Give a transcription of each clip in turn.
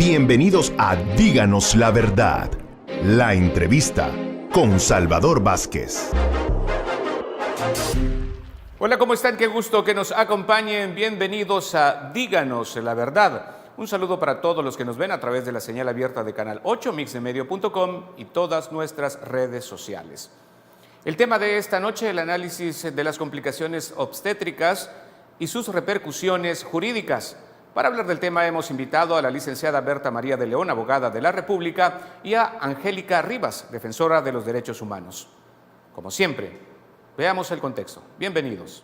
Bienvenidos a Díganos la Verdad, la entrevista con Salvador Vázquez. Hola, ¿cómo están? Qué gusto que nos acompañen. Bienvenidos a Díganos la Verdad. Un saludo para todos los que nos ven a través de la señal abierta de Canal 8, mixdemedio.com y todas nuestras redes sociales. El tema de esta noche, el análisis de las complicaciones obstétricas y sus repercusiones jurídicas. Para hablar del tema hemos invitado a la licenciada Berta María de León, abogada de la República, y a Angélica Rivas, defensora de los derechos humanos. Como siempre, veamos el contexto. Bienvenidos.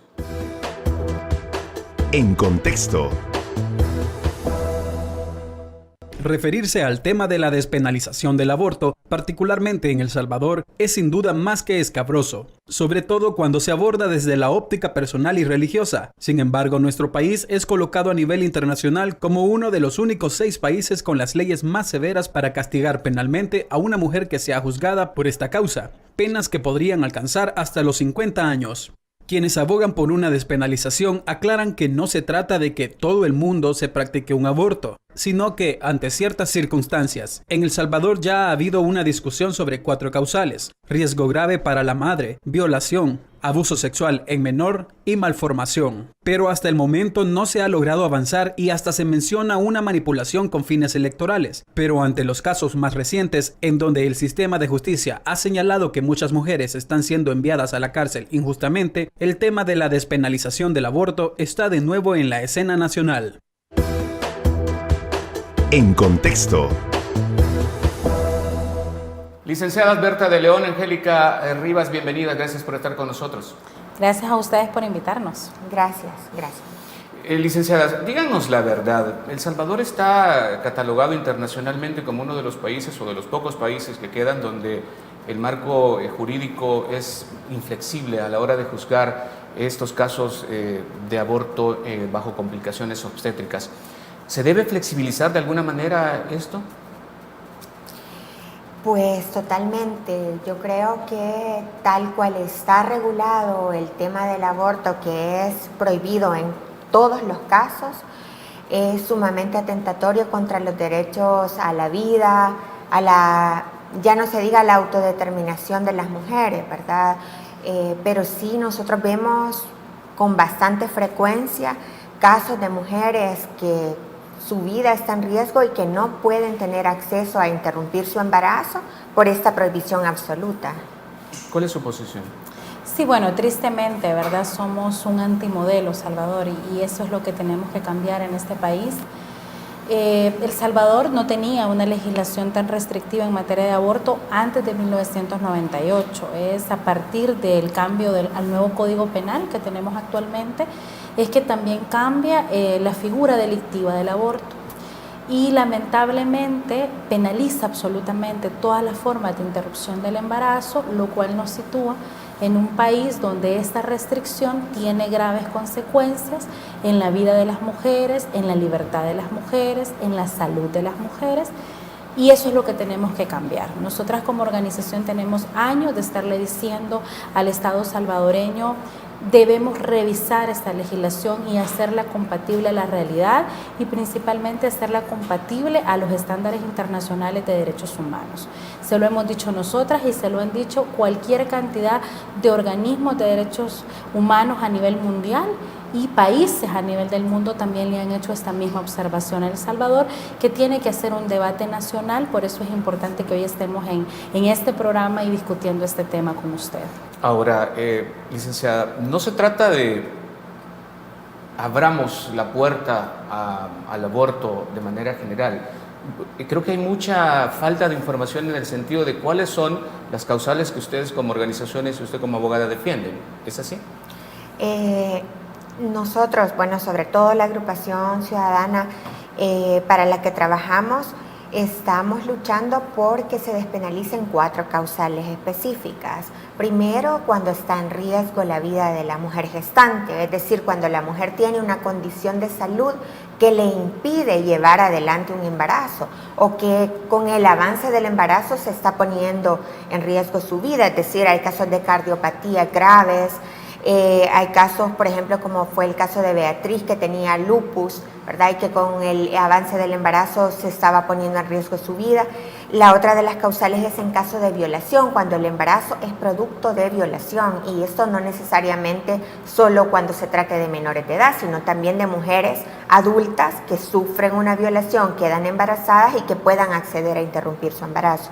En contexto. Referirse al tema de la despenalización del aborto, particularmente en El Salvador, es sin duda más que escabroso, sobre todo cuando se aborda desde la óptica personal y religiosa. Sin embargo, nuestro país es colocado a nivel internacional como uno de los únicos 6 países con las leyes más severas para castigar penalmente a una mujer que sea juzgada por esta causa, penas que podrían alcanzar hasta los 50 años. Quienes abogan por una despenalización aclaran que no se trata de que todo el mundo se practique un aborto, sino que, ante ciertas circunstancias, en El Salvador ya ha habido una discusión sobre 4 causales: riesgo grave para la madre, violación, abuso sexual en menor y malformación. Pero hasta el momento no se ha logrado avanzar y hasta se menciona una manipulación con fines electorales. Pero ante los casos más recientes, en donde el sistema de justicia ha señalado que muchas mujeres están siendo enviadas a la cárcel injustamente, el tema de la despenalización del aborto está de nuevo en la escena nacional. En contexto. Licenciadas Berta de León, Angélica Rivas, bienvenidas. Gracias por estar con nosotros. Gracias a ustedes por invitarnos. Gracias. Licenciadas, díganos la verdad. El Salvador está catalogado internacionalmente como uno de los países o de los pocos países que quedan donde el marco jurídico es inflexible a la hora de juzgar estos casos de aborto bajo complicaciones obstétricas. ¿Se debe flexibilizar de alguna manera esto? Pues totalmente. Yo creo que tal cual está regulado el tema del aborto, que es prohibido en todos los casos, es sumamente atentatorio contra los derechos a la vida, ya no se diga la autodeterminación de las mujeres, ¿verdad? Pero sí nosotros vemos con bastante frecuencia casos de mujeres que su vida está en riesgo y que no pueden tener acceso a interrumpir su embarazo por esta prohibición absoluta. ¿Cuál es su posición? Sí, bueno, tristemente, ¿verdad? Somos un antimodelo, Salvador, y eso es lo que tenemos que cambiar en este país. El Salvador no tenía una legislación tan restrictiva en materia de aborto antes de 1998. Es a partir del cambio al nuevo Código Penal que tenemos actualmente, es que también cambia la figura delictiva del aborto y lamentablemente penaliza absolutamente todas las formas de interrupción del embarazo, lo cual nos sitúa en un país donde esta restricción tiene graves consecuencias en la vida de las mujeres, en la libertad de las mujeres, en la salud de las mujeres, y eso es lo que tenemos que cambiar. Nosotras como organización tenemos años de estarle diciendo al Estado salvadoreño: debemos revisar esta legislación y hacerla compatible a la realidad y principalmente hacerla compatible a los estándares internacionales de derechos humanos. Se lo hemos dicho nosotras y se lo han dicho cualquier cantidad de organismos de derechos humanos a nivel mundial, y países a nivel del mundo también le han hecho esta misma observación a El Salvador, que tiene que hacer un debate nacional. Por eso es importante que hoy estemos en este programa y discutiendo este tema con usted. Ahora, licenciada, no se trata de abramos la puerta al aborto de manera general. Creo que hay mucha falta de información en el sentido de cuáles son las causales que ustedes como organizaciones y usted como abogada defienden. ¿Es así? Nosotros, bueno, sobre todo la agrupación ciudadana para la que trabajamos, estamos luchando por que se despenalicen 4 causales específicas. Primero, cuando está en riesgo la vida de la mujer gestante, es decir, cuando la mujer tiene una condición de salud que le impide llevar adelante un embarazo o que con el avance del embarazo se está poniendo en riesgo su vida, es decir, hay casos de cardiopatía graves, Hay casos, por ejemplo, como fue el caso de Beatriz, que tenía lupus, ¿verdad? Y que con el avance del embarazo se estaba poniendo en riesgo su vida. La otra de las causales es en caso de violación, cuando el embarazo es producto de violación, y esto no necesariamente solo cuando se trate de menores de edad, sino también de mujeres adultas que sufren una violación, quedan embarazadas y que puedan acceder a interrumpir su embarazo.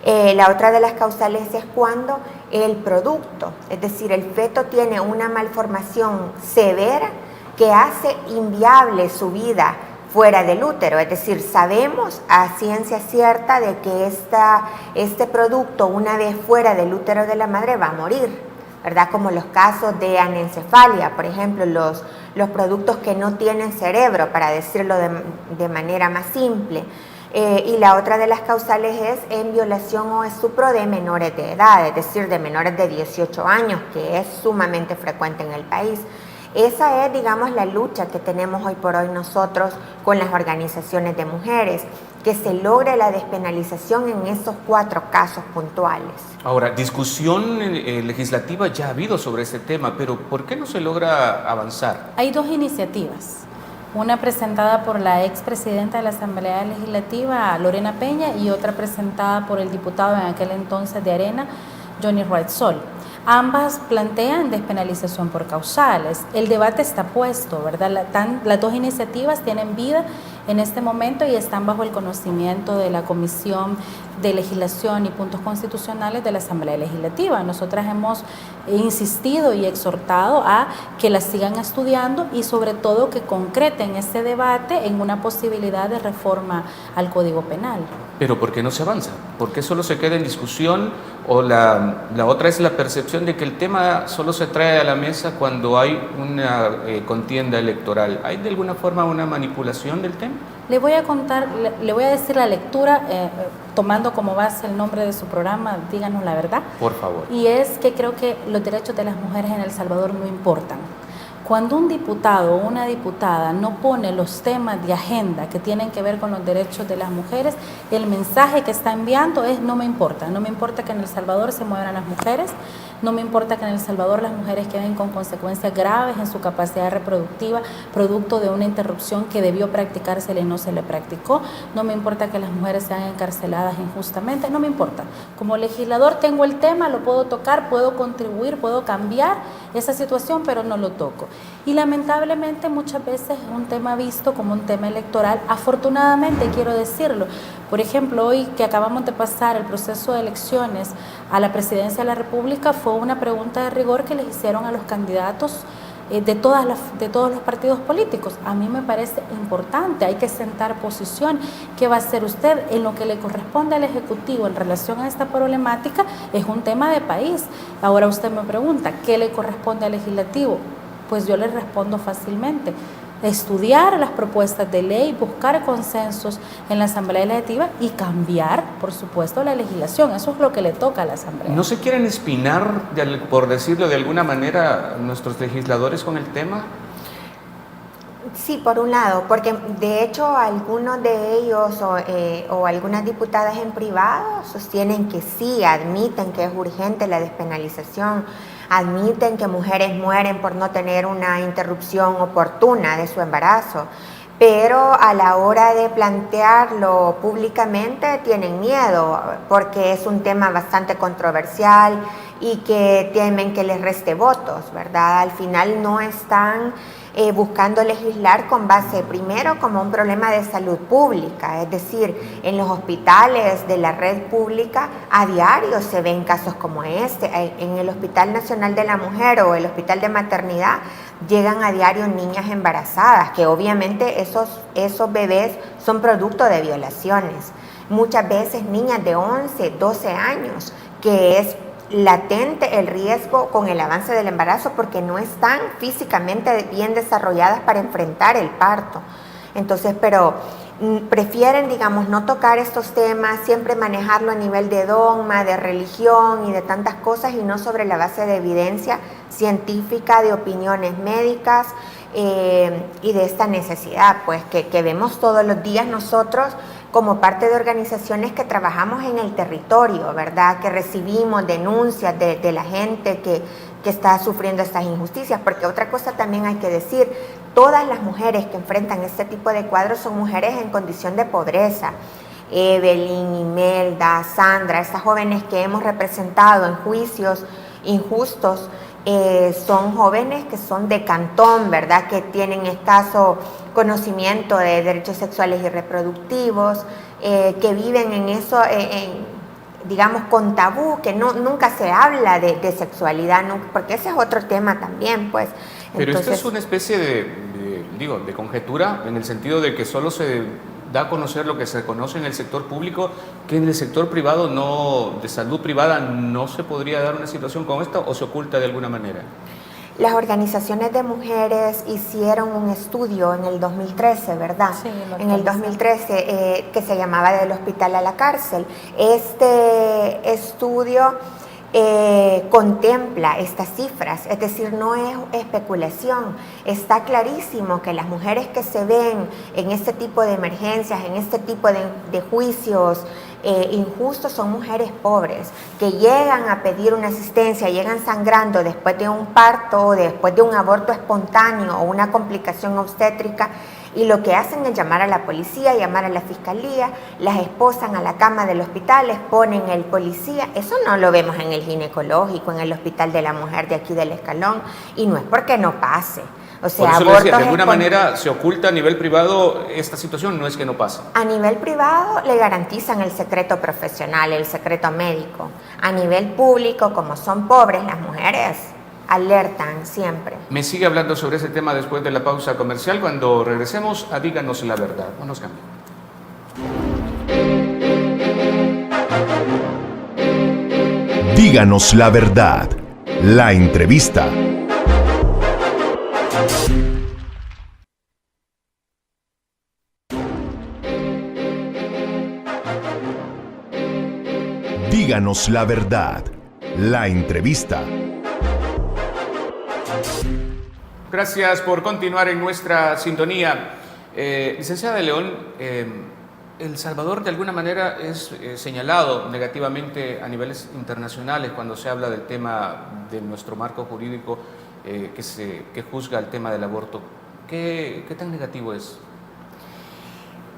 La otra de las causales es cuando el producto, es decir, el feto tiene una malformación severa que hace inviable su vida fuera del útero, es decir, sabemos a ciencia cierta de que este producto, una vez fuera del útero de la madre, va a morir, ¿verdad? Como los casos de anencefalia, por ejemplo, los productos que no tienen cerebro, para decirlo de manera más simple. Y la otra de las causales es en violación o estupro de menores de edad, es decir, de menores de 18 años, que es sumamente frecuente en el país. Esa es, digamos, la lucha que tenemos hoy por hoy nosotros con las organizaciones de mujeres, que se logre la despenalización en esos 4 casos puntuales. Ahora, discusión legislativa ya ha habido sobre este tema, pero ¿por qué no se logra avanzar? Hay 2 iniciativas. Una presentada por la expresidenta de la Asamblea Legislativa, Lorena Peña, y otra presentada por el diputado en aquel entonces de Arena, Johnny Raizol. Ambas plantean despenalización por causales. El debate está puesto, ¿verdad? Las 2 iniciativas tienen vida en este momento y están bajo el conocimiento de la Comisión de Legislación y Puntos Constitucionales de la Asamblea Legislativa. Nosotras hemos insistido y exhortado a que las sigan estudiando y sobre todo que concreten ese debate en una posibilidad de reforma al Código Penal. Pero ¿por qué no se avanza? ¿Por qué solo se queda en discusión? O la otra es la percepción de que el tema solo se trae a la mesa cuando hay una contienda electoral. ¿Hay de alguna forma una manipulación del tema? Le voy a contar, le voy a decir la lectura, tomando como base el nombre de su programa, Díganos la Verdad. Por favor. Y es que creo que los derechos de las mujeres en El Salvador no importan. Cuando un diputado o una diputada no pone los temas de agenda que tienen que ver con los derechos de las mujeres, el mensaje que está enviando es: no me importa que en El Salvador se mueran las mujeres, no me importa que en El Salvador las mujeres queden con consecuencias graves en su capacidad reproductiva, producto de una interrupción que debió practicársele y no se le practicó, no me importa que las mujeres sean encarceladas injustamente, no me importa. Como legislador tengo el tema, lo puedo tocar, puedo contribuir, puedo cambiar esa situación, pero no lo toco. Y lamentablemente muchas veces es un tema visto como un tema electoral. Afortunadamente, quiero decirlo, por ejemplo, hoy que acabamos de pasar el proceso de elecciones a la presidencia de la República, fue una pregunta de rigor que les hicieron a los candidatos de todos los partidos políticos. A mí me parece importante, hay que sentar posición. ¿Qué va a hacer usted en lo que le corresponde al Ejecutivo en relación a esta problemática? Es un tema de país. Ahora usted me pregunta, ¿qué le corresponde al Legislativo? Pues yo le respondo fácilmente: estudiar las propuestas de ley, buscar consensos en la Asamblea Legislativa y cambiar, por supuesto, la legislación. Eso es lo que le toca a la Asamblea. ¿No se quieren espinar, por decirlo de alguna manera, nuestros legisladores con el tema? Sí, por un lado, porque de hecho algunos de ellos o algunas diputadas en privado sostienen que sí, admiten que es urgente la despenalización, admiten que mujeres mueren por no tener una interrupción oportuna de su embarazo, pero a la hora de plantearlo públicamente tienen miedo porque es un tema bastante controversial y que temen que les reste votos, ¿verdad? Al final no están buscando legislar con base, primero, como un problema de salud pública, es decir, en los hospitales de la red pública a diario se ven casos como este. En el Hospital Nacional de la Mujer o el Hospital de Maternidad llegan a diario niñas embarazadas, que obviamente esos bebés son producto de violaciones. Muchas veces niñas de 11, 12 años, que es latente el riesgo con el avance del embarazo porque no están físicamente bien desarrolladas para enfrentar el parto. Entonces, pero prefieren, digamos, no tocar estos temas, siempre manejarlo a nivel de dogma, de religión y de tantas cosas, y no sobre la base de evidencia científica, de opiniones médicas y de esta necesidad, pues, que vemos todos los días nosotros como parte de organizaciones que trabajamos en el territorio, ¿verdad? Que recibimos denuncias de la gente que que está sufriendo estas injusticias, porque otra cosa también hay que decir, todas las mujeres que enfrentan este tipo de cuadros son mujeres en condición de pobreza. Evelyn, Imelda, Sandra, estas jóvenes que hemos representado en juicios injustos, son jóvenes que son de cantón, ¿verdad? Que tienen escaso conocimiento de derechos sexuales y reproductivos, que viven en eso, digamos, con tabú, que nunca se habla de sexualidad, porque ese es otro tema también, pues. Pero entonces, esto es una especie de conjetura, en el sentido de que solo se da a conocer lo que se conoce en el sector público, que en el sector privado de salud privada no se podría dar una situación como esta, o se oculta de alguna manera. Las organizaciones de mujeres hicieron un estudio en el 2013, ¿verdad? Sí, en el 2013, que se llamaba Del Hospital a la Cárcel. Este estudio contempla estas cifras, es decir, no es especulación. Está clarísimo que las mujeres que se ven en este tipo de emergencias, en este tipo de juicios injustos, son mujeres pobres, que llegan a pedir una asistencia, llegan sangrando después de un parto, o después de un aborto espontáneo o una complicación obstétrica, y lo que hacen es llamar a la policía, llamar a la fiscalía, las esposan a la cama del hospital, les ponen el policía. Eso no lo vemos en el ginecológico, en el hospital de la mujer de aquí del Escalón, y no es porque no pase. O sea, por eso le decía, de alguna manera se oculta a nivel privado esta situación, no es que no pase. A nivel privado le garantizan el secreto profesional, el secreto médico. A nivel público, como son pobres las mujeres, alertan siempre. Me sigue hablando sobre ese tema después de la pausa comercial. Cuando regresemos a Díganos la Verdad. No nos cambien. Díganos la verdad. La entrevista. Díganos la verdad. La entrevista. Gracias por continuar en nuestra sintonía. Licenciada de León, El Salvador de alguna manera es señalado negativamente a niveles internacionales cuando se habla del tema de nuestro marco jurídico que juzga el tema del aborto. ¿Qué tan negativo es?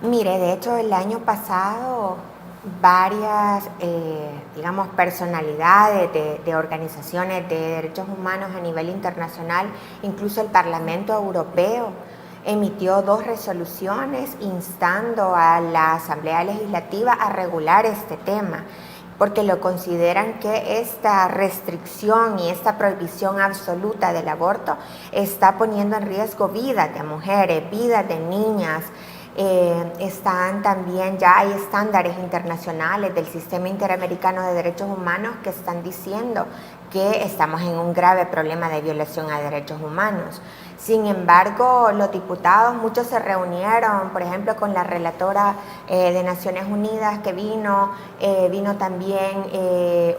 Mire, de hecho el año pasado varias, digamos, personalidades de organizaciones de derechos humanos a nivel internacional, incluso el Parlamento Europeo, emitió 2 resoluciones instando a la Asamblea Legislativa a regular este tema, porque lo consideran que esta restricción y esta prohibición absoluta del aborto está poniendo en riesgo vidas de mujeres, vidas de niñas. Están también, ya hay estándares internacionales del Sistema Interamericano de Derechos Humanos que están diciendo que estamos en un grave problema de violación a derechos humanos. Sin embargo, los diputados, muchos se reunieron, por ejemplo, con la relatora de Naciones Unidas que vino también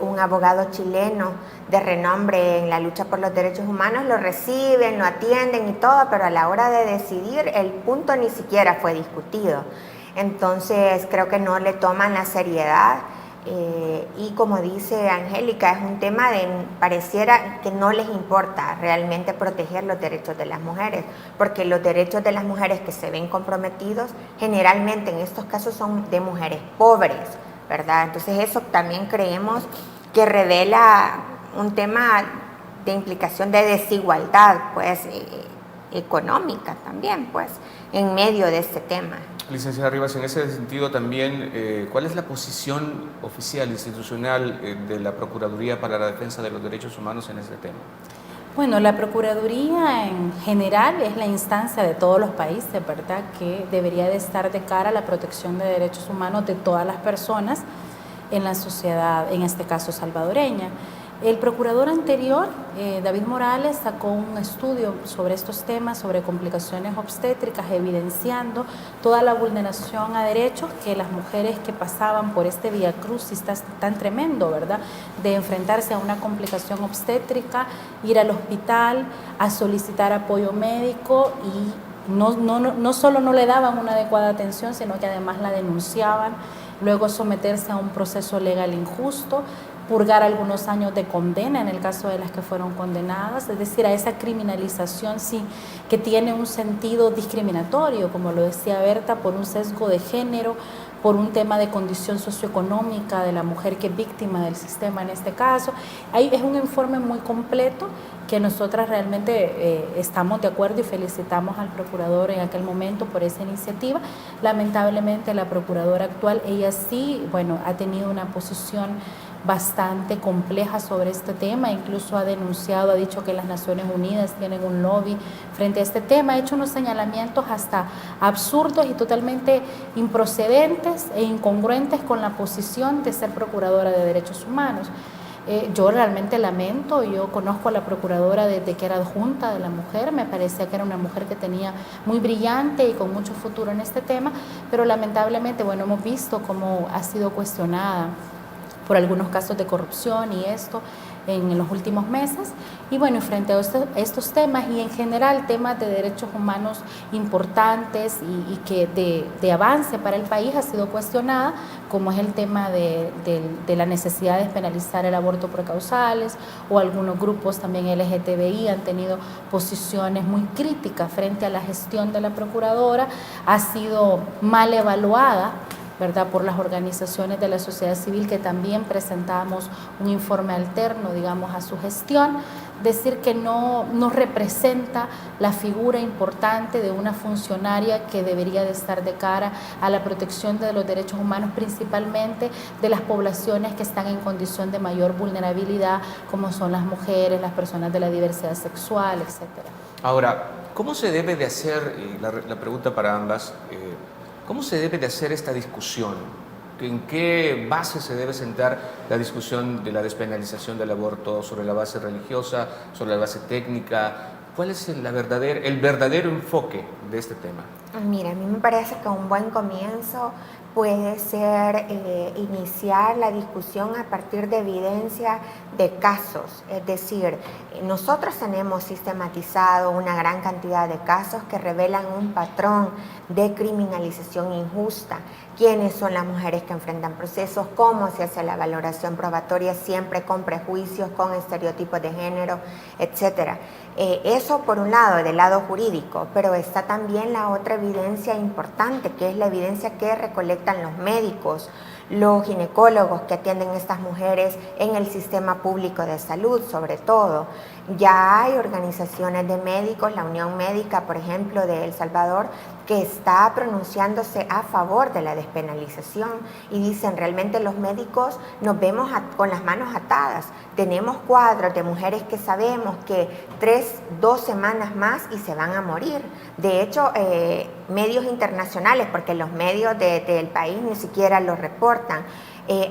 un abogado chileno de renombre en la lucha por los derechos humanos, lo reciben, lo atienden y todo, pero a la hora de decidir el punto ni siquiera fue discutido. Entonces creo que no le toman la seriedad. Y como dice Angélica, es un tema pareciera que no les importa realmente proteger los derechos de las mujeres, porque los derechos de las mujeres que se ven comprometidos generalmente en estos casos son de mujeres pobres, ¿verdad? Entonces eso también creemos que revela un tema de implicación de desigualdad, pues, económica también, pues, en medio de este tema. Licenciada Rivas, en ese sentido también, ¿cuál es la posición oficial, institucional de la Procuraduría para la Defensa de los Derechos Humanos en este tema? Bueno, la Procuraduría en general es la instancia de todos los países, ¿verdad?, que debería de estar de cara a la protección de derechos humanos de todas las personas en la sociedad, en este caso salvadoreña. El procurador anterior, David Morales, sacó un estudio sobre estos temas, sobre complicaciones obstétricas, evidenciando toda la vulneración a derechos que las mujeres que pasaban por este viacrucis tan tremendo, ¿verdad?, de enfrentarse a una complicación obstétrica, ir al hospital a solicitar apoyo médico y no solo no le daban una adecuada atención, sino que además la denunciaban, luego someterse a un proceso legal injusto, purgar algunos años de condena en el caso de las que fueron condenadas, es decir, a esa criminalización sí que tiene un sentido discriminatorio, como lo decía Berta, por un sesgo de género, por un tema de condición socioeconómica de la mujer que es víctima del sistema en este caso. Ahí es un informe muy completo que nosotras realmente estamos de acuerdo y felicitamos al procurador en aquel momento por esa iniciativa. Lamentablemente la procuradora actual, ella sí, bueno, ha tenido una posición bastante compleja sobre este tema, incluso ha denunciado, ha dicho que las Naciones Unidas tienen un lobby frente a este tema, ha hecho unos señalamientos hasta absurdos y totalmente improcedentes e incongruentes con la posición de ser procuradora de derechos humanos. Yo realmente lamento, yo conozco a la procuradora desde que era adjunta de la mujer, me parecía que era una mujer que tenía muy brillante y con mucho futuro en este tema, pero lamentablemente, bueno, hemos visto cómo ha sido cuestionada por algunos casos de corrupción y esto en los últimos meses. Y bueno, frente a estos temas y en general temas de derechos humanos importantes y que de avance para el país ha sido cuestionada, como es el tema de la necesidad de despenalizar el aborto por causales, o algunos grupos también LGTBI han tenido posiciones muy críticas frente a la gestión de la procuradora, ha sido mal evaluada, ¿verdad?, por las organizaciones de la sociedad civil, que también presentamos un informe alterno, digamos, a su gestión. Decir que no representa la figura importante de una funcionaria que debería de estar de cara a la protección de los derechos humanos, principalmente de las poblaciones que están en condición de mayor vulnerabilidad, como son las mujeres, las personas de la diversidad sexual, etc. Ahora, ¿cómo se debe de hacer, la pregunta para ambas, cómo se debe de hacer esta discusión? ¿En qué base se debe sentar la discusión de la despenalización del aborto? ¿Sobre la base religiosa? ¿Sobre la base técnica? ¿Cuál es el verdadero enfoque de este tema? Mira, a mí me parece que un buen comienzo puede ser iniciar la discusión a partir de evidencia de casos. Es decir, nosotros tenemos sistematizado una gran cantidad de casos que revelan un patrón de criminalización injusta. ¿Quiénes son las mujeres que enfrentan procesos? ¿Cómo se hace la valoración probatoria? Siempre con prejuicios, con estereotipos de género, etcétera. Eso por un lado, del lado jurídico, pero está también la otra evidencia importante, que es la evidencia que recolectan los médicos, los ginecólogos que atienden a estas mujeres en el sistema público de salud, sobre todo. Ya hay organizaciones de médicos, la Unión Médica, por ejemplo, de El Salvador, que está pronunciándose a favor de la despenalización y dicen, realmente los médicos nos vemos con las manos atadas. Tenemos cuadros de mujeres que sabemos que 2 semanas más y se van a morir. De hecho, medios internacionales, porque los medios del país ni siquiera lo reportan,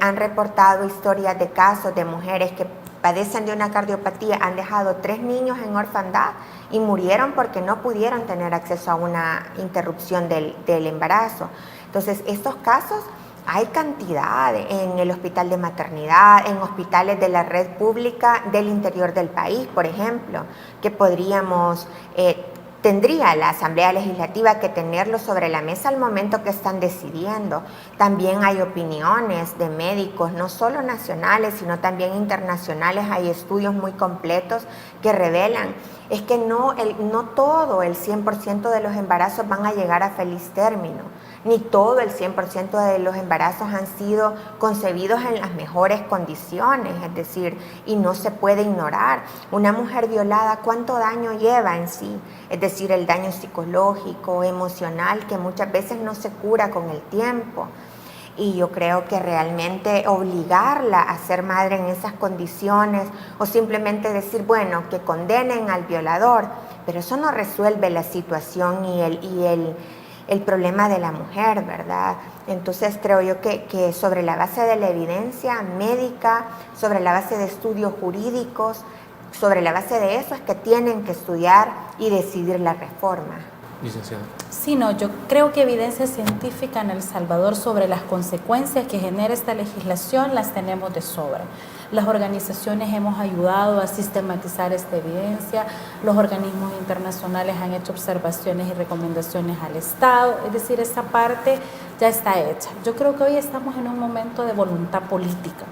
han reportado historias de casos de mujeres que padecen de una cardiopatía, han dejado 3 niños en orfandad y murieron porque no pudieron tener acceso a una interrupción del embarazo. Entonces, estos casos hay cantidad en el hospital de maternidad, en hospitales de la red pública del interior del país, por ejemplo, que tendría la Asamblea Legislativa que tenerlo sobre la mesa al momento que están decidiendo. También hay opiniones de médicos, no solo nacionales, sino también internacionales. Hay estudios muy completos que revelan es que no todo el 100% de los embarazos van a llegar a feliz término, ni todo el 100% de los embarazos han sido concebidos en las mejores condiciones, es decir, y no se puede ignorar. Una mujer violada, ¿cuánto daño lleva en sí? Es decir, el daño psicológico, emocional, que muchas veces no se cura con el tiempo. Y yo creo que realmente obligarla a ser madre en esas condiciones o simplemente decir, bueno, que condenen al violador, pero eso no resuelve la situación y el problema de la mujer, ¿verdad? Entonces creo yo que sobre la base de la evidencia médica, sobre la base de estudios jurídicos, sobre la base de eso es que tienen que estudiar y decidir la reforma. Licenciada. Sí, no, yo creo que evidencia científica en El Salvador sobre las consecuencias que genera esta legislación las tenemos de sobra. Las organizaciones hemos ayudado a sistematizar esta evidencia, los organismos internacionales han hecho observaciones y recomendaciones al Estado, es decir, esa parte ya está hecha. Yo creo que hoy estamos en un momento de voluntad política.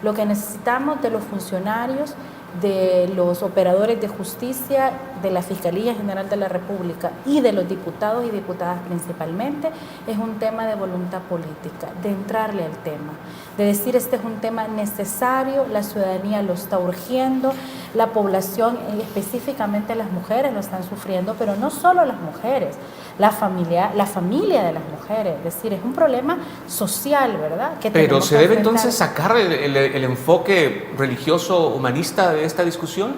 Lo que necesitamos de los funcionarios, de los operadores de justicia, de la Fiscalía General de la República y de los diputados y diputadas principalmente, es un tema de voluntad política, de entrarle al tema, de decir este es un tema necesario, la ciudadanía lo está urgiendo, la población, específicamente las mujeres lo están sufriendo, pero no solo las mujeres, la familia de las mujeres, es decir, es un problema social, ¿verdad? Pero ¿se debe entonces sacar el enfoque religioso humanista de esta discusión?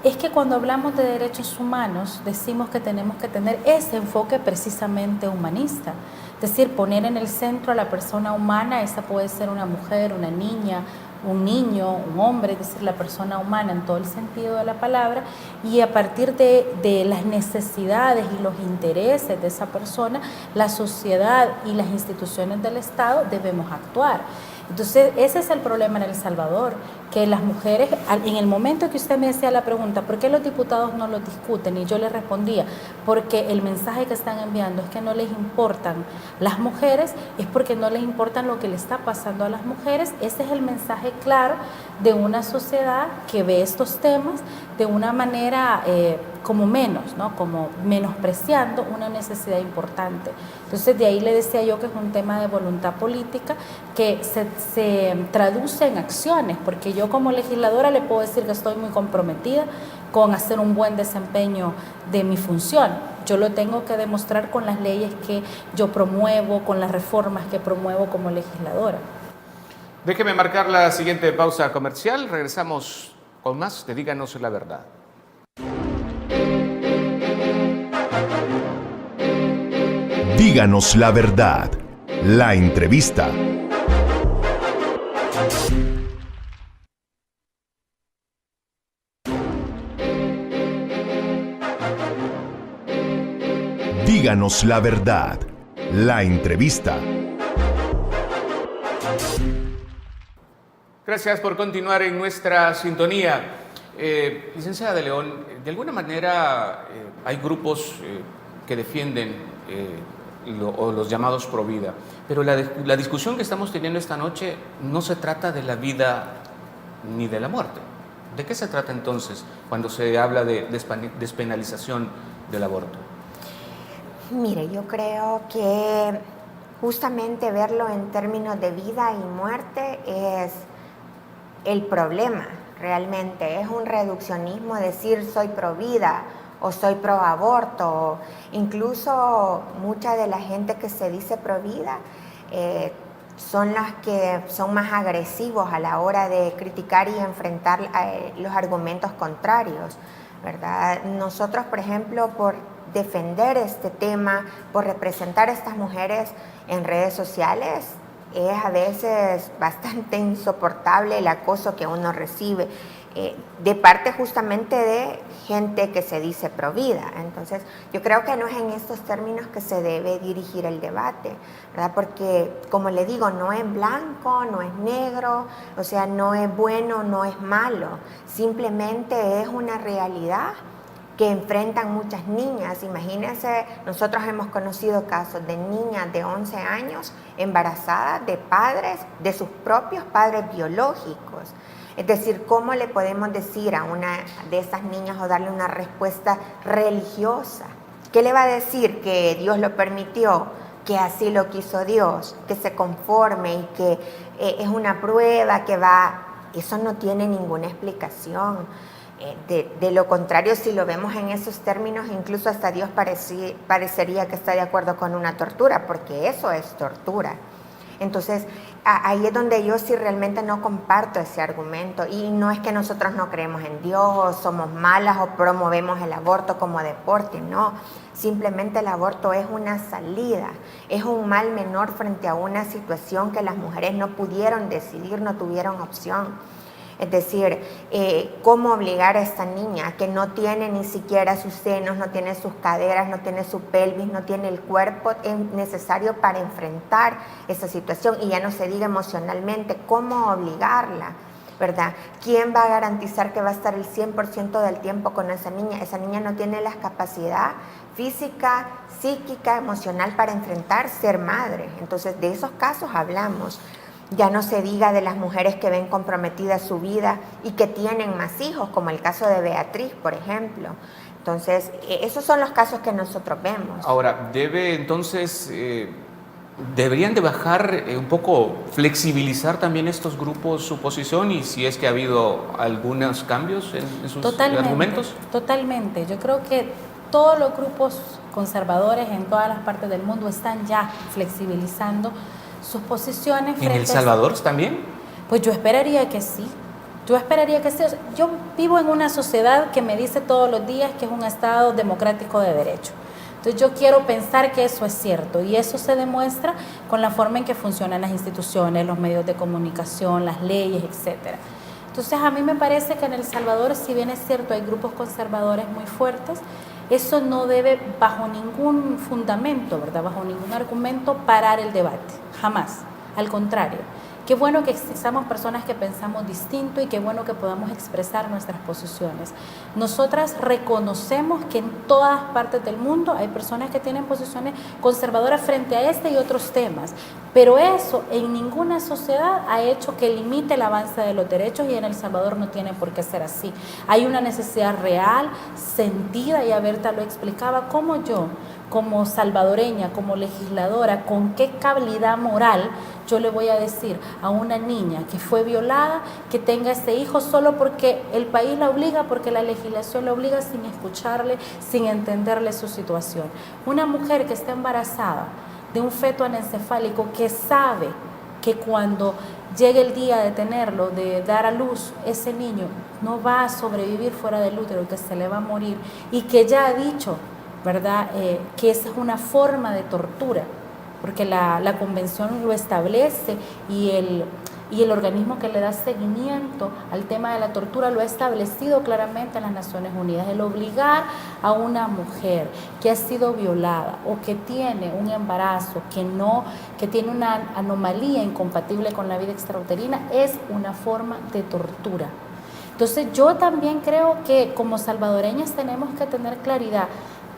Es que cuando hablamos de derechos humanos decimos que tenemos que tener ese enfoque precisamente humanista, es decir, poner en el centro a la persona humana, esa puede ser una mujer, una niña, un niño, un hombre, es decir, la persona humana en todo el sentido de la palabra, y a partir de las necesidades y los intereses de esa persona, la sociedad y las instituciones del Estado debemos actuar. Entonces, ese es el problema en El Salvador, que las mujeres, en el momento que usted me hacía la pregunta, ¿por qué los diputados no lo discuten? Y yo le respondía, porque el mensaje que están enviando es que no les importan las mujeres, es porque no les importa lo que le está pasando a las mujeres. Ese es el mensaje claro de una sociedad que ve estos temas de una manera como menos, ¿no? Como menospreciando una necesidad importante. Entonces, de ahí le decía yo que es un tema de voluntad política que se traduce en acciones, porque yo como legisladora le puedo decir que estoy muy comprometida con hacer un buen desempeño de mi función. Yo lo tengo que demostrar con las leyes que yo promuevo, con las reformas que promuevo como legisladora. Déjeme marcar la siguiente pausa comercial. Regresamos con más de Díganos la Verdad. Díganos la verdad. La entrevista. Díganos la verdad. La entrevista. Gracias por continuar en nuestra sintonía. Licenciada de León, de alguna manera hay grupos que defienden o los llamados pro vida, pero la discusión que estamos teniendo esta noche no se trata de la vida ni de la muerte. ¿De qué se trata entonces cuando se habla de despenalización del aborto? Mire, yo creo que justamente verlo en términos de vida y muerte es el problema. Realmente es un reduccionismo decir soy pro vida o soy pro aborto. Incluso mucha de la gente que se dice pro vida son las que son más agresivos a la hora de criticar y enfrentar los argumentos contrarios, ¿verdad? Nosotros, por ejemplo, por defender este tema, por representar a estas mujeres en redes sociales, es a veces bastante insoportable el acoso que uno recibe de parte justamente de gente que se dice pro vida. Entonces, yo creo que no es en estos términos que se debe dirigir el debate, ¿verdad? Porque, como le digo, no es blanco, no es negro, o sea, no es bueno, no es malo, simplemente es una realidad que enfrentan muchas niñas. Imagínense, nosotros hemos conocido casos de niñas de 11 años embarazadas de padres, de sus propios padres biológicos. Es decir, ¿cómo le podemos decir a una de esas niñas o darle una respuesta religiosa? ¿Qué le va a decir? Que Dios lo permitió, que así lo quiso Dios, que se conforme y que es una prueba que va... Eso no tiene ninguna explicación. De lo contrario, si lo vemos en esos términos, incluso hasta Dios parecería que está de acuerdo con una tortura, porque eso es tortura. Entonces, ahí es donde yo sí realmente no comparto ese argumento. Y no es que nosotros no creemos en Dios, o somos malas, o promovemos el aborto como deporte, no. Simplemente el aborto es una salida, es un mal menor frente a una situación que las mujeres no pudieron decidir, no tuvieron opción. Es decir, cómo obligar a esta niña que no tiene ni siquiera sus senos, no tiene sus caderas, no tiene su pelvis, no tiene el cuerpo necesario para enfrentar esa situación, y ya no se diga emocionalmente, cómo obligarla, ¿verdad? ¿Quién va a garantizar que va a estar el 100% del tiempo con esa niña? Esa niña no tiene la capacidad física, psíquica, emocional para enfrentar ser madre. Entonces, de esos casos hablamos. Ya no se diga de las mujeres que ven comprometida su vida y que tienen más hijos, como el caso de Beatriz, por ejemplo. Entonces, esos son los casos que nosotros vemos. Ahora, deberían de bajar un poco, flexibilizar también estos grupos su posición, y si es que ha habido algunos cambios en sus argumentos. Totalmente. Yo creo que todos los grupos conservadores en todas las partes del mundo están ya flexibilizando sus posiciones. ¿En El Salvador también? Pues yo esperaría que sí. Yo esperaría que sí. Yo vivo en una sociedad que me dice todos los días que es un Estado democrático de derecho. Entonces yo quiero pensar que eso es cierto, y eso se demuestra con la forma en que funcionan las instituciones, los medios de comunicación, las leyes, etc. Entonces a mí me parece que en El Salvador, si bien es cierto, hay grupos conservadores muy fuertes, eso no debe bajo ningún fundamento, ¿verdad?, bajo ningún argumento parar el debate, jamás, al contrario. Qué bueno que existamos personas que pensamos distinto y qué bueno que podamos expresar nuestras posiciones. Nosotras reconocemos que en todas partes del mundo hay personas que tienen posiciones conservadoras frente a este y otros temas, pero eso en ninguna sociedad ha hecho que limite el avance de los derechos, y en El Salvador no tiene por qué ser así. Hay una necesidad real, sentida, y Berta lo explicaba, como yo, como salvadoreña, como legisladora, con qué calidad moral yo le voy a decir a una niña que fue violada que tenga ese hijo solo porque el país la obliga, porque la legislación la obliga, sin escucharle, sin entenderle su situación. Una mujer que está embarazada de un feto anencefálico, que sabe que cuando llegue el día de tenerlo, de dar a luz, ese niño no va a sobrevivir fuera del útero, que se le va a morir, y que ya ha dicho, ¿verdad?, que esa es una forma de tortura, porque la convención lo establece, y el organismo que le da seguimiento al tema de la tortura lo ha establecido claramente en las Naciones Unidas. El obligar a una mujer que ha sido violada o que tiene un embarazo que tiene una anomalía incompatible con la vida extrauterina es una forma de tortura. Entonces yo también creo que como salvadoreñas tenemos que tener claridad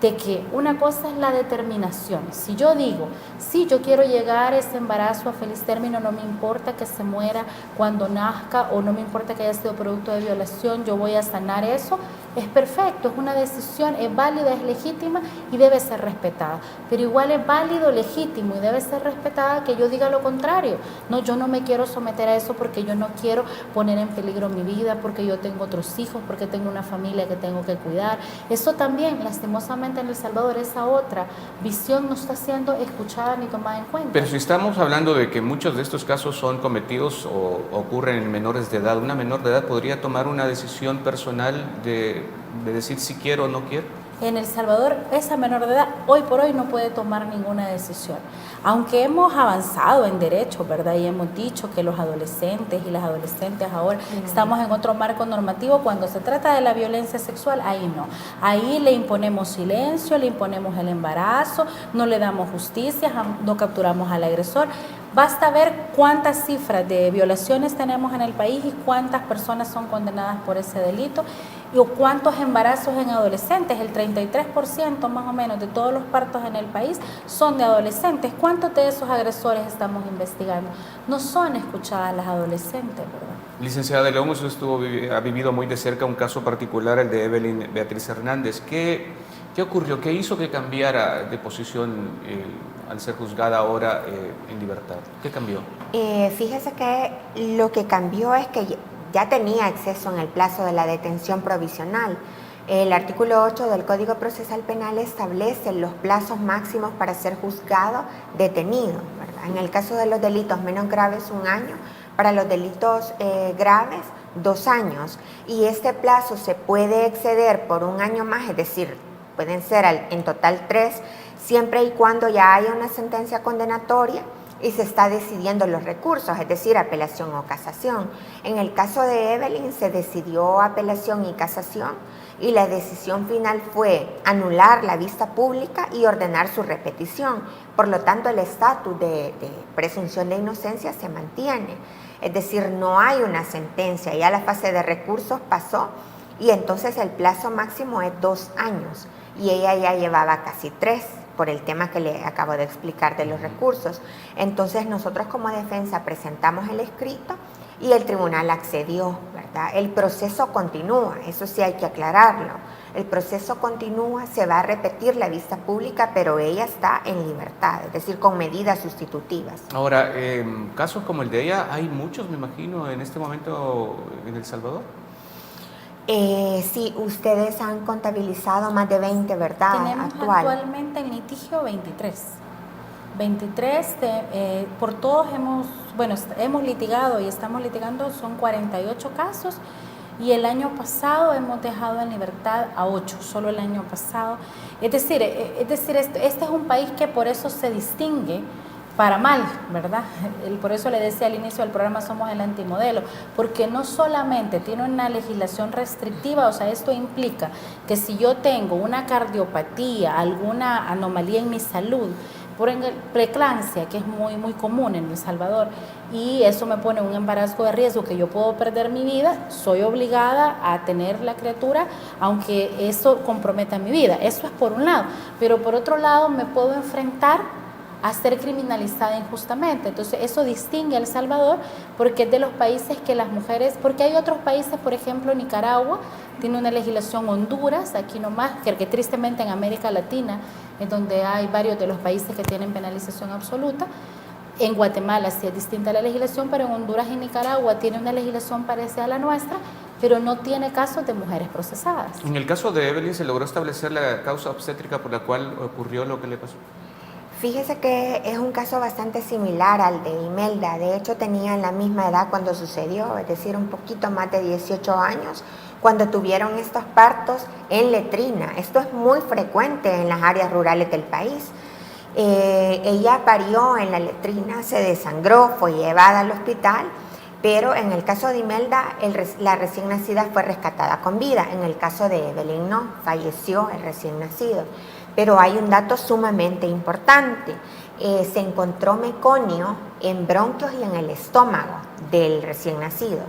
de que una cosa es la determinación. Si yo digo, sí, yo quiero llegar a ese embarazo a feliz término, no me importa que se muera cuando nazca, o no me importa que haya sido producto de violación, yo voy a sanar eso, es perfecto, es una decisión, es válida, es legítima y debe ser respetada. Pero igual es válido, legítimo y debe ser respetada que yo diga lo contrario. No, yo no me quiero someter a eso porque yo no quiero poner en peligro mi vida, porque yo tengo otros hijos, porque tengo una familia que tengo que cuidar. Eso también, lastimosamente, en El Salvador, esa otra visión no está siendo escuchada ni tomada en cuenta. Pero si estamos hablando de que muchos de estos casos son cometidos o ocurren en menores de edad, ¿una menor de edad podría tomar una decisión personal de decir si quiero o no quiero? En El Salvador, esa menor de edad hoy por hoy no puede tomar ninguna decisión. Aunque hemos avanzado en derechos, ¿verdad? Y hemos dicho que los adolescentes y las adolescentes ahora estamos en otro marco normativo. Cuando se trata de la violencia sexual, ahí no. Ahí le imponemos silencio, le imponemos el embarazo, no le damos justicia, no capturamos al agresor. Basta ver cuántas cifras de violaciones tenemos en el país y cuántas personas son condenadas por ese delito, y cuántos embarazos en adolescentes. El 33% más o menos de todos los partos en el país son de adolescentes. ¿Cuántos de esos agresores estamos investigando? No son escuchadas las adolescentes, ¿verdad? Licenciada de León, usted ha vivido muy de cerca un caso particular, el de Evelyn Beatriz Hernández. ¿Qué ocurrió? ¿Qué hizo que cambiara de posición al ser juzgada ahora en libertad? ¿Qué cambió? Fíjese que lo que cambió es que ya tenía acceso en el plazo de la detención provisional. El artículo 8 del Código Procesal Penal establece los plazos máximos para ser juzgado detenido, ¿verdad? En el caso de los delitos menos graves, 1 año; para los delitos graves, 2 años. Y este plazo se puede exceder por 1 año más, es decir, pueden ser en total 3, siempre y cuando ya haya una sentencia condenatoria y se está decidiendo los recursos, es decir, apelación o casación. En el caso de Evelyn se decidió apelación y casación, y la decisión final fue anular la vista pública y ordenar su repetición. Por lo tanto, el estatus de presunción de inocencia se mantiene. Es decir, no hay una sentencia, ya la fase de recursos pasó, y entonces el plazo máximo es 2 años, y ella ya llevaba casi 3, por el tema que le acabo de explicar de los recursos. Entonces nosotros como defensa presentamos el escrito y el tribunal accedió, ¿verdad? El proceso continúa, eso sí hay que aclararlo. El proceso continúa, se va a repetir la vista pública, pero ella está en libertad, es decir, con medidas sustitutivas. Ahora, casos como el de ella, hay muchos, me imagino, en este momento en El Salvador. Sí, ustedes han contabilizado más de 20, ¿verdad? Tenemos actualmente en litigio 23. 23, por todos hemos litigado y estamos litigando, son 48 casos. Y el año pasado hemos dejado en libertad a 8, solo el año pasado. Es decir, este es un país que por eso se distingue para mal, ¿verdad? Por eso le decía al inicio del programa, somos el antimodelo, porque no solamente tiene una legislación restrictiva, o sea, esto implica que si yo tengo una cardiopatía, alguna anomalía en mi salud, por preeclampsia, que es muy, muy común en El Salvador, y eso me pone un embarazo de riesgo que yo puedo perder mi vida, soy obligada a tener la criatura, aunque eso comprometa mi vida. Eso es por un lado, pero por otro lado me puedo enfrentar a ser criminalizada injustamente. Entonces eso distingue a El Salvador porque es de los países que las mujeres, porque hay otros países, por ejemplo Nicaragua tiene una legislación, Honduras, aquí nomás, que tristemente en América Latina es donde hay varios de los países que tienen penalización absoluta. En Guatemala sí es distinta la legislación, pero en Honduras y Nicaragua tiene una legislación parecida a la nuestra, pero no tiene casos de mujeres procesadas. En el caso de Evelyn, ¿se logró establecer la causa obstétrica por la cual ocurrió lo que le pasó? Fíjese que es un caso bastante similar al de Imelda. De hecho, tenían la misma edad cuando sucedió, es decir, un poquito más de 18 años, cuando tuvieron estos partos en letrina. Esto es muy frecuente en las áreas rurales del país. Ella parió en la letrina, se desangró, fue llevada al hospital, pero en el caso de Imelda, la recién nacida fue rescatada con vida. En el caso de Evelyn no, falleció el recién nacido. Pero hay un dato sumamente importante. Se encontró meconio en bronquios y en el estómago del recién nacido.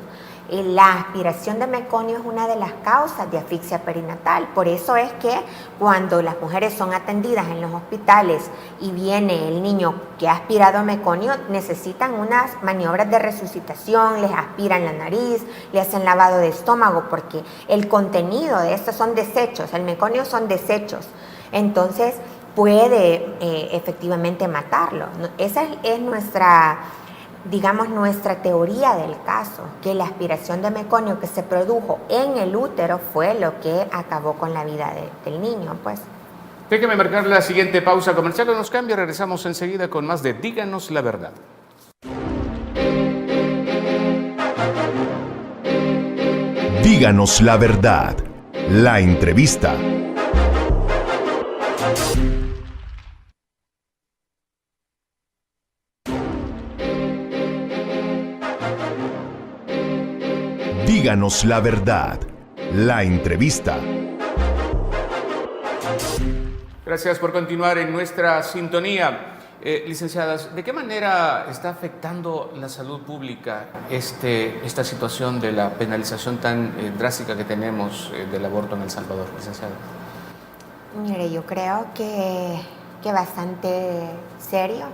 La aspiración de meconio es una de las causas de asfixia perinatal. Por eso es que cuando las mujeres son atendidas en los hospitales y viene el niño que ha aspirado meconio, necesitan unas maniobras de resucitación, les aspiran la nariz, le hacen lavado de estómago, porque el contenido de estos son desechos, el meconio son desechos. Entonces puede efectivamente matarlo. Esa es nuestra teoría del caso, que la aspiración de meconio que se produjo en el útero fue lo que acabó con la vida del niño, pues. Déjeme marcar la siguiente pausa comercial, no nos cambia, regresamos enseguida con más de Díganos la Verdad. Díganos la verdad. La entrevista. Díganos la verdad. La entrevista. Gracias por continuar en nuestra sintonía. Licenciadas, ¿de qué manera está afectando la salud pública esta situación de la penalización tan drástica que tenemos del aborto en El Salvador, licenciada? Mire, yo creo que bastante serio.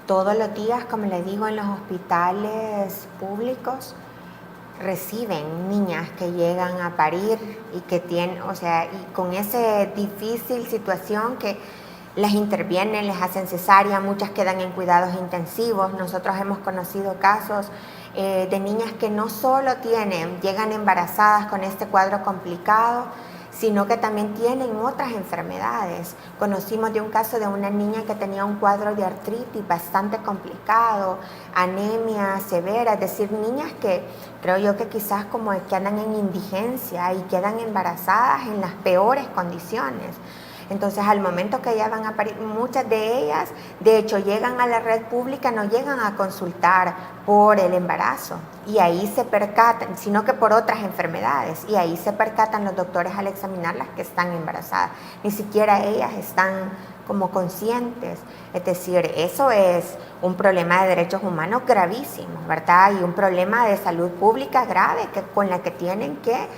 Todos los días, como le digo, en los hospitales públicos reciben niñas que llegan a parir y que tienen, y con esa difícil situación que las intervienen, les hacen cesárea, muchas quedan en cuidados intensivos. Nosotros hemos conocido casos de niñas que no solo llegan embarazadas con este cuadro complicado, sino que también tienen otras enfermedades. Conocimos de un caso de una niña que tenía un cuadro de artritis bastante complicado, anemia severa, es decir, niñas que creo yo que quizás como que andan en indigencia y quedan embarazadas en las peores condiciones. Entonces, al momento que ellas van a parir, muchas de ellas, de hecho, llegan a la red pública, no llegan a consultar por el embarazo y ahí se percatan, sino que por otras enfermedades, y ahí se percatan los doctores al examinarlas que están embarazadas. Ni siquiera ellas están como conscientes. Es decir, eso es un problema de derechos humanos gravísimo, ¿verdad? Y un problema de salud pública grave con la que tienen que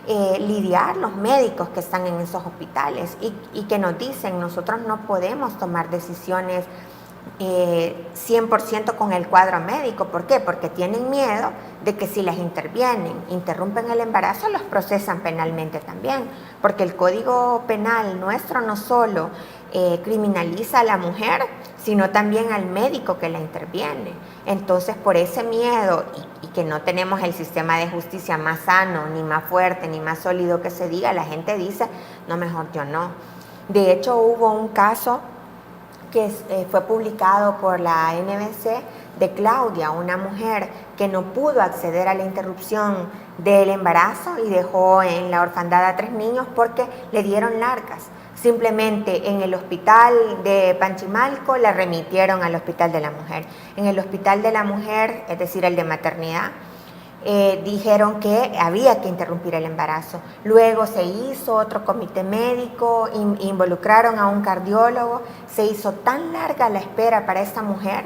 lidiar los médicos que están en esos hospitales y que nos dicen, nosotros no podemos tomar decisiones 100% con el cuadro médico. ¿Por qué? Porque tienen miedo de que si las interrumpen el embarazo, los procesan penalmente también, porque el Código Penal nuestro no solo criminaliza a la mujer, sino también al médico que la interviene. Entonces, por ese miedo y que no tenemos el sistema de justicia más sano, ni más fuerte, ni más sólido que se diga, la gente dice, no, mejor yo no. De hecho, hubo un caso que fue publicado por la NBC de Claudia, una mujer que no pudo acceder a la interrupción del embarazo y dejó en la orfandad a 3 niños porque le dieron largas. Simplemente en el hospital de Panchimalco la remitieron al hospital de la mujer. En el hospital de la mujer, es decir, el de maternidad, dijeron que había que interrumpir el embarazo. Luego se hizo otro comité médico, involucraron a un cardiólogo, se hizo tan larga la espera para esta mujer,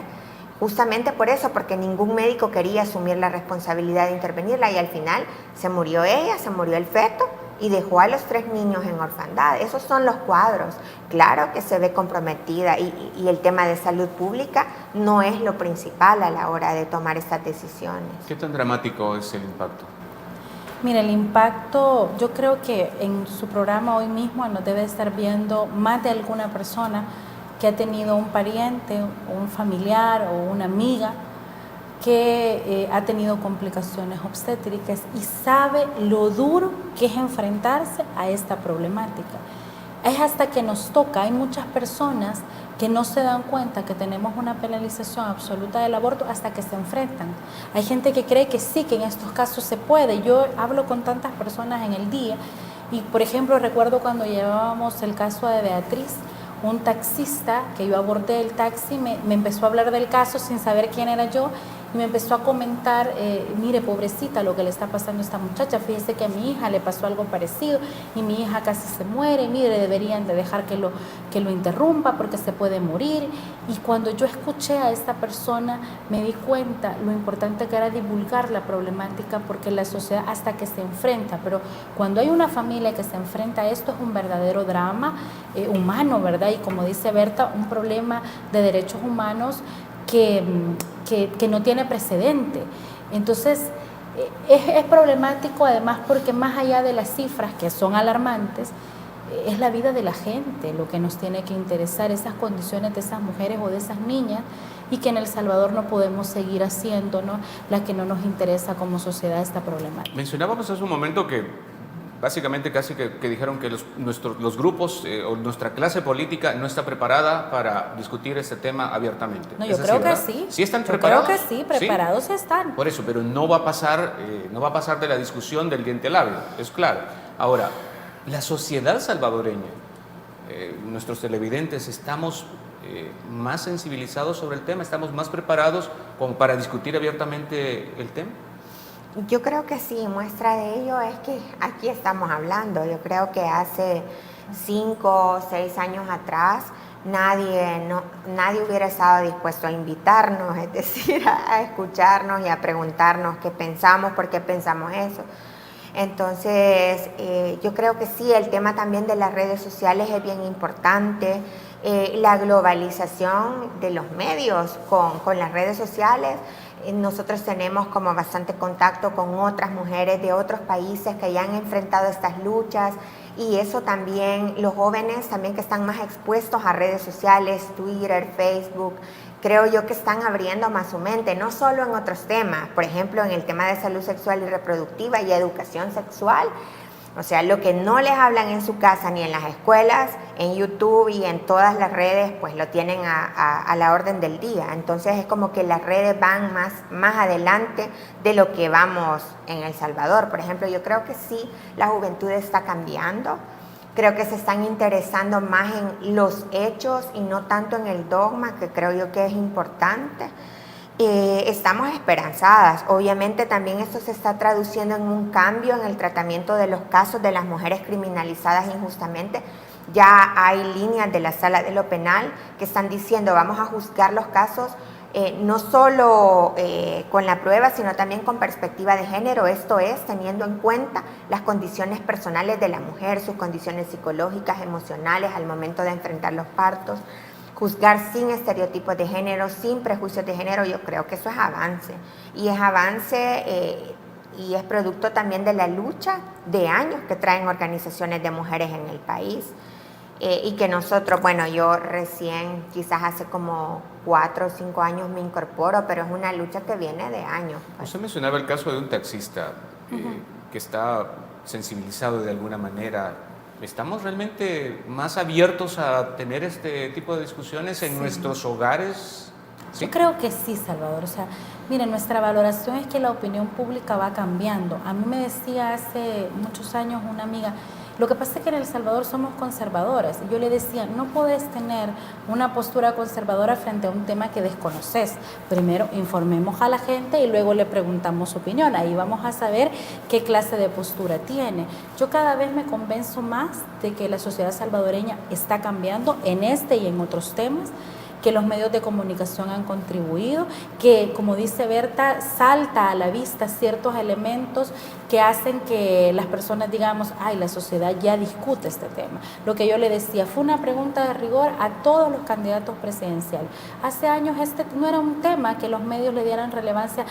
justamente por eso, porque ningún médico quería asumir la responsabilidad de intervenirla y al final se murió ella, se murió el feto y dejó a los 3 niños en orfandad. Esos son los cuadros. Claro que se ve comprometida y el tema de salud pública no es lo principal a la hora de tomar estas decisiones. ¿Qué tan dramático es el impacto? Mira, el impacto, yo creo que en su programa hoy mismo nos debe estar viendo más de alguna persona que ha tenido un pariente, un familiar o una amiga que ha tenido complicaciones obstétricas y sabe lo duro que es enfrentarse a esta problemática. Es hasta que nos toca, hay muchas personas que no se dan cuenta que tenemos una penalización absoluta del aborto hasta que se enfrentan. Hay gente que cree que sí, que en estos casos se puede. Yo hablo con tantas personas en el día y, por ejemplo, recuerdo cuando llevábamos el caso de Beatriz, un taxista que yo abordé el taxi me empezó a hablar del caso sin saber quién era yo y me empezó a comentar, mire, pobrecita, lo que le está pasando a esta muchacha, fíjese que a mi hija le pasó algo parecido y mi hija casi se muere, y mire, deberían de dejar que lo interrumpa porque se puede morir. Y cuando yo escuché a esta persona me di cuenta lo importante que era divulgar la problemática, porque la sociedad hasta que se enfrenta, pero cuando hay una familia que se enfrenta a esto es un verdadero drama humano, ¿verdad? Y como dice Berta, un problema de derechos humanos que no tiene precedente. Entonces, es problemático además porque más allá de las cifras que son alarmantes, es la vida de la gente lo que nos tiene que interesar, esas condiciones de esas mujeres o de esas niñas, y que en El Salvador no podemos seguir haciéndonos la que no nos interesa como sociedad esta problemática. Mencionábamos hace un momento que básicamente casi que dijeron que los grupos o nuestra clase política no está preparada para discutir este tema abiertamente. No, yo creo que sí. ¿Sí están preparados? Creo que sí, preparados ¿Sí? Están. Por eso, pero no va a pasar de la discusión del diente al labio, es claro. Ahora, la sociedad salvadoreña, nuestros televidentes, estamos más sensibilizados sobre el tema, estamos más preparados como para discutir abiertamente el tema. Yo creo que sí, muestra de ello es que aquí estamos hablando. Yo creo que hace 5 o 6 años atrás nadie hubiera estado dispuesto a invitarnos, es decir, a escucharnos y a preguntarnos qué pensamos, por qué pensamos eso. Entonces, yo creo que sí, el tema también de las redes sociales es bien importante. La globalización de los medios con las redes sociales. Nosotros tenemos como bastante contacto con otras mujeres de otros países que ya han enfrentado estas luchas, y eso también, los jóvenes también que están más expuestos a redes sociales, Twitter, Facebook, creo yo que están abriendo más su mente, no solo en otros temas, por ejemplo en el tema de salud sexual y reproductiva y educación sexual. O sea, lo que no les hablan en su casa ni en las escuelas, en YouTube y en todas las redes, pues lo tienen a la orden del día. Entonces es como que las redes van más adelante de lo que vamos en El Salvador. Por ejemplo, yo creo que sí, la juventud está cambiando. Creo que se están interesando más en los hechos y no tanto en el dogma, que creo yo que es importante. Estamos esperanzadas. Obviamente también esto se está traduciendo en un cambio en el tratamiento de los casos de las mujeres criminalizadas injustamente. Ya hay líneas de la Sala de lo Penal que están diciendo vamos a juzgar los casos no solo con la prueba, sino también con perspectiva de género, esto es, teniendo en cuenta las condiciones personales de la mujer, sus condiciones psicológicas, emocionales al momento de enfrentar los partos, juzgar sin estereotipos de género, sin prejuicios de género. Yo creo que eso es avance, y es avance y es producto también de la lucha de años que traen organizaciones de mujeres en el país. Y que nosotros, bueno, yo recién, quizás hace como 4 o 5 años me incorporo, pero es una lucha que viene de años. Usted mencionaba el caso de un taxista que está sensibilizado de alguna manera. ¿Estamos realmente más abiertos a tener este tipo de discusiones en nuestros hogares? ¿Sí? Yo creo que sí, Salvador. O sea, miren, nuestra valoración es que la opinión pública va cambiando. A mí me decía hace muchos años una amiga, lo que pasa es que en El Salvador somos conservadores. Y yo le decía, no podés tener una postura conservadora frente a un tema que desconoces. Primero informemos a la gente y luego le preguntamos su opinión. Ahí vamos a saber qué clase de postura tiene. Yo cada vez me convenzo más de que la sociedad salvadoreña está cambiando en este y en otros temas, que los medios de comunicación han contribuido, que, como dice Berta, salta a la vista ciertos elementos que hacen que las personas digamos, ay, la sociedad ya discute este tema. Lo que yo le decía, fue una pregunta de rigor a todos los candidatos presidenciales. Hace años este no era un tema que los medios le dieran relevancia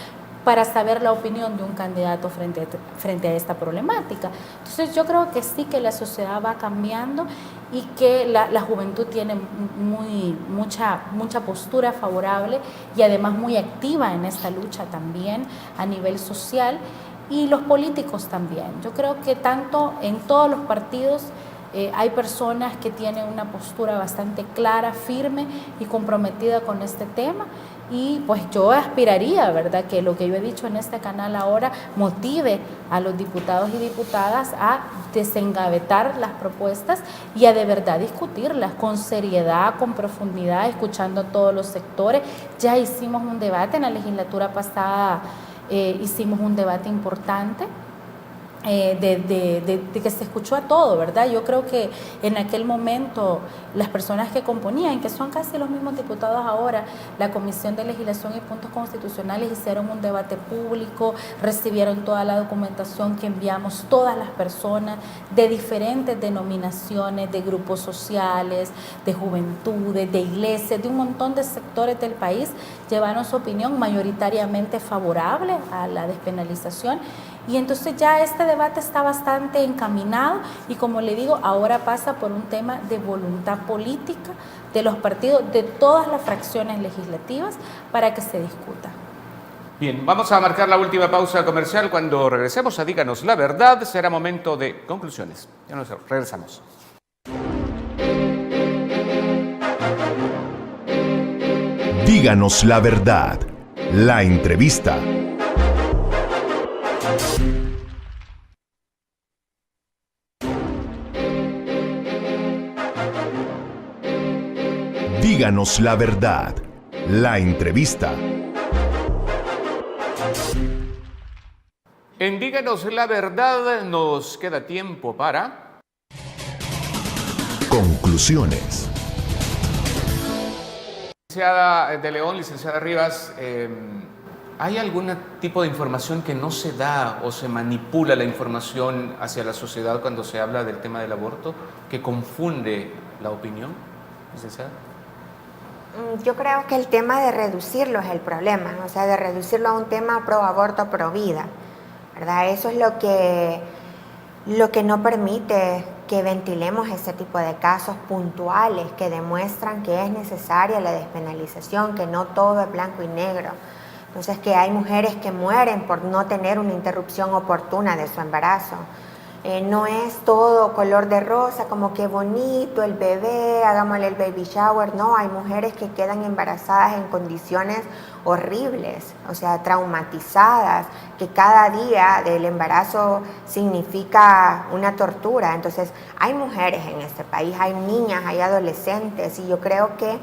para saber la opinión de un candidato frente a esta problemática. Entonces yo creo que sí, que la sociedad va cambiando y que la juventud tiene mucha postura favorable y además muy activa en esta lucha también a nivel social, y los políticos también. Yo creo que tanto en todos los partidos hay personas que tienen una postura bastante clara, firme y comprometida con este tema. Y pues yo aspiraría, ¿verdad?, que lo que yo he dicho en este canal ahora motive a los diputados y diputadas a desengavetar las propuestas y a de verdad discutirlas con seriedad, con profundidad, escuchando a todos los sectores. Ya hicimos un debate en la legislatura pasada, hicimos un debate importante. De que se escuchó a todo, ¿verdad? Yo creo que en aquel momento las personas que componían, que son casi los mismos diputados ahora, la Comisión de Legislación y Puntos Constitucionales, hicieron un debate público, recibieron toda la documentación que enviamos todas las personas de diferentes denominaciones, de grupos sociales, de juventudes, de iglesias, de un montón de sectores del país, llevaron su opinión mayoritariamente favorable a la despenalización. Y entonces ya este debate está bastante encaminado y, como le digo, ahora pasa por un tema de voluntad política de los partidos, de todas las fracciones legislativas, para que se discuta. Bien, vamos a marcar la última pausa comercial. Cuando regresemos a Díganos la Verdad, será momento de conclusiones. Ya nos regresamos. Díganos la Verdad, la entrevista. Díganos la Verdad, la entrevista. En Díganos la Verdad nos queda tiempo para Conclusiones. Licenciada de León, licenciada Rivas, ¿hay algún tipo de información que no se da o se manipula la información hacia la sociedad cuando se habla del tema del aborto, que confunde la opinión, licenciada? Yo creo que el tema de reducirlo es el problema, o sea, de reducirlo a un tema pro aborto, pro vida, ¿verdad? Eso es lo que no permite que ventilemos este tipo de casos puntuales que demuestran que es necesaria la despenalización, que no todo es blanco y negro. Entonces, que hay mujeres que mueren por no tener una interrupción oportuna de su embarazo. No es todo color de rosa, como que bonito el bebé, hagámosle el baby shower. No, hay mujeres que quedan embarazadas en condiciones horribles, o sea, traumatizadas, que cada día del embarazo significa una tortura. Entonces, hay mujeres en este país, hay niñas, hay adolescentes, y yo creo que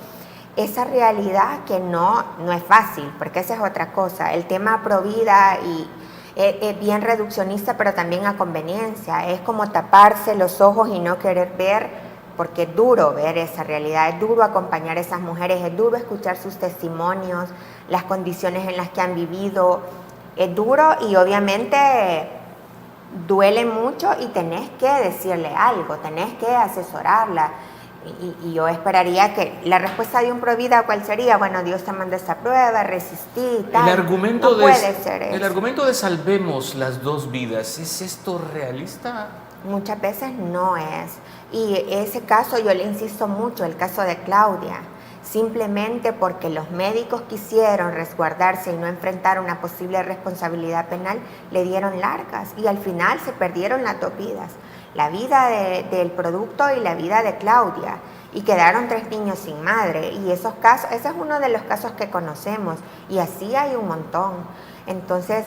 esa realidad que no es fácil, porque esa es otra cosa. El tema pro vida y es bien reduccionista, pero también a conveniencia. Es como taparse los ojos y no querer ver porque es duro ver esa realidad, es duro acompañar a esas mujeres, es duro escuchar sus testimonios, las condiciones en las que han vivido, es duro y obviamente duele mucho y tenés que decirle algo, tenés que asesorarla. Y yo esperaría que la respuesta de un provida, ¿cuál sería? Bueno, Dios te mandó esta prueba, resistí y tal. El argumento, no puede ser el eso. argumento de salvemos las dos vidas, ¿es esto realista? Muchas veces no es. Y ese caso yo le insisto mucho, el caso de Claudia, simplemente porque los médicos quisieron resguardarse y no enfrentar una posible responsabilidad penal, le dieron largas y al final se perdieron las dos vidas, la vida del producto y la vida de Claudia, y quedaron 3 niños sin madre. Y esos casos, ese es uno de los casos que conocemos y así hay un montón. Entonces,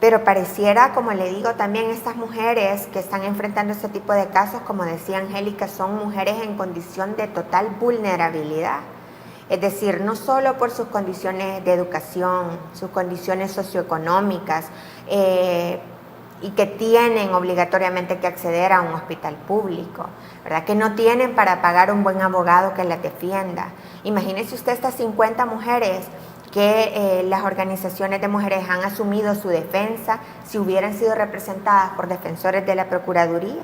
pero pareciera, como le digo, también estas mujeres que están enfrentando este tipo de casos, como decía Angélica, son mujeres en condición de total vulnerabilidad. Es decir, no solo por sus condiciones de educación, sus condiciones socioeconómicas, y que tienen obligatoriamente que acceder a un hospital público, ¿verdad? Que no tienen para pagar un buen abogado que las defienda. Imagínese usted estas 50 mujeres que las organizaciones de mujeres han asumido su defensa si hubieran sido representadas por defensores de la Procuraduría.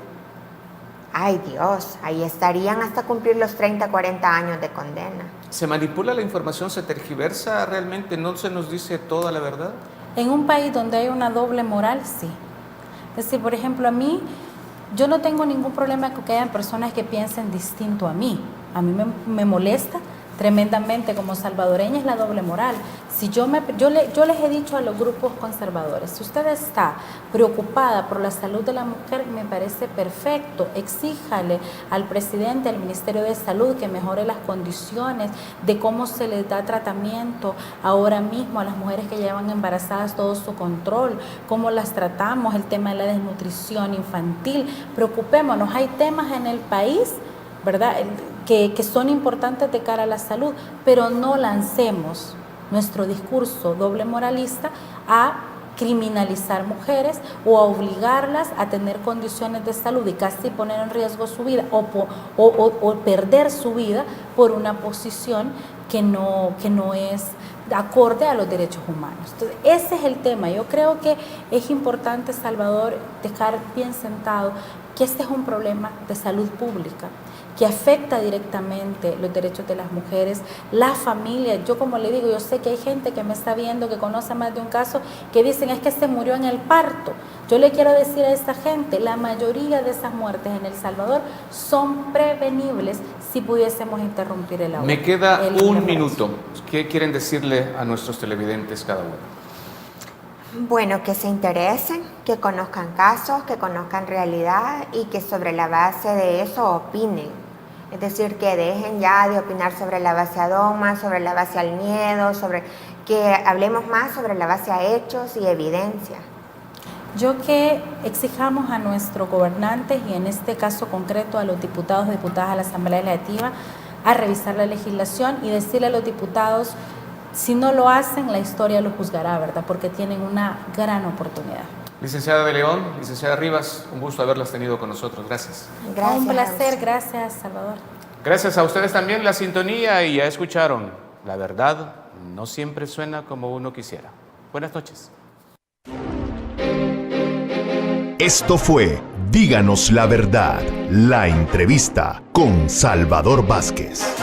Ay Dios, ahí estarían hasta cumplir los 30, 40 años de condena. ¿Se manipula la información? ¿Se tergiversa realmente? ¿No se nos dice toda la verdad? En un país donde hay una doble moral, sí. Es decir, por ejemplo, a mí, yo no tengo ningún problema con que hayan personas que piensen distinto a mí. A mí me molesta tremendamente como salvadoreña es la doble moral. Si yo les he dicho a los grupos conservadores, si usted está preocupada por la salud de la mujer, me parece perfecto, exíjale al presidente, al Ministerio de Salud que mejore las condiciones de cómo se les da tratamiento ahora mismo a las mujeres que llevan embarazadas, todo su control, cómo las tratamos, el tema de la desnutrición infantil. Preocupémonos, hay temas en el país, ¿verdad?, que son importantes de cara a la salud, pero no lancemos nuestro discurso doble moralista a criminalizar mujeres o a obligarlas a tener condiciones de salud y casi poner en riesgo su vida o perder su vida por una posición que no es acorde a los derechos humanos. Entonces, ese es el tema. Yo creo que es importante, Salvador, dejar bien sentado que este es un problema de salud pública que afecta directamente los derechos de las mujeres, la familia. Yo, como le digo, yo sé que hay gente que me está viendo, que conoce más de un caso, que dicen es que se murió en el parto. Yo le quiero decir a esta gente, la mayoría de esas muertes en El Salvador son prevenibles si pudiésemos interrumpir el aborto. Me queda un minuto. ¿Qué quieren decirle a nuestros televidentes cada uno? Bueno, que se interesen, que conozcan casos, que conozcan realidad y que sobre la base de eso opinen. Es decir, que dejen ya de opinar sobre la base a dogmas, sobre la base al miedo, que hablemos más sobre la base a hechos y evidencia. Yo que exijamos a nuestros gobernantes y en este caso concreto a los diputados y diputadas de la Asamblea Legislativa a revisar la legislación y decirle a los diputados, si no lo hacen, la historia lo juzgará, ¿verdad? Porque tienen una gran oportunidad. Licenciada de León, licenciada Rivas, un gusto haberlas tenido con nosotros. Gracias. Gracias. Un placer, gracias, Salvador. Gracias a ustedes también la sintonía y ya escucharon. La verdad no siempre suena como uno quisiera. Buenas noches. Esto fue Díganos la verdad, la entrevista con Salvador Vázquez.